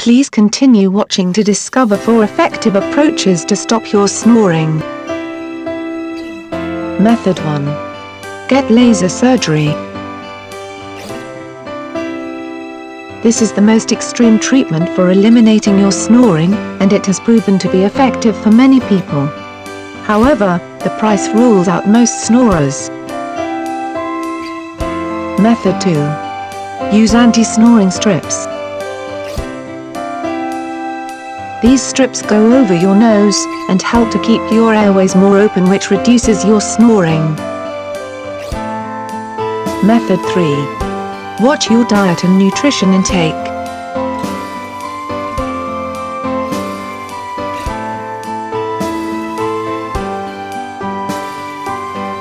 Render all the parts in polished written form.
Please continue watching to discover 4 effective approaches to stop your snoring. Method 1. Get laser surgery. This is the most extreme treatment for eliminating your snoring, and it has proven to be effective for many people. However, the price rules out most snorers. Method 2. Use anti-snoring strips. These strips go over your nose and help to keep your airways more open, which reduces your snoring. Method 3. Watch your diet and nutrition intake.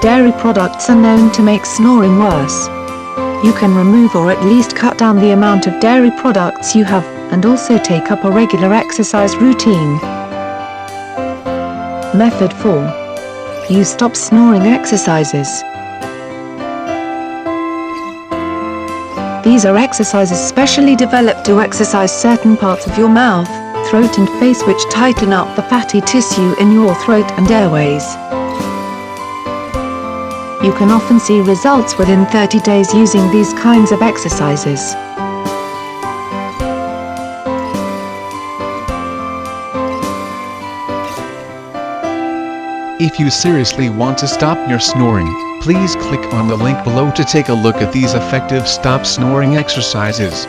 Dairy products are known to make snoring worse. You can remove or at least cut down the amount of dairy products you have, and also take up a regular exercise routine. Method 4. Use stop snoring exercises. These are exercises specially developed to exercise certain parts of your mouth, throat and face which tighten up the fatty tissue in your throat and airways. You can often see results within 30 days using these kinds of exercises. If you seriously want to stop your snoring, please click on the link below to take a look at these effective stop snoring exercises.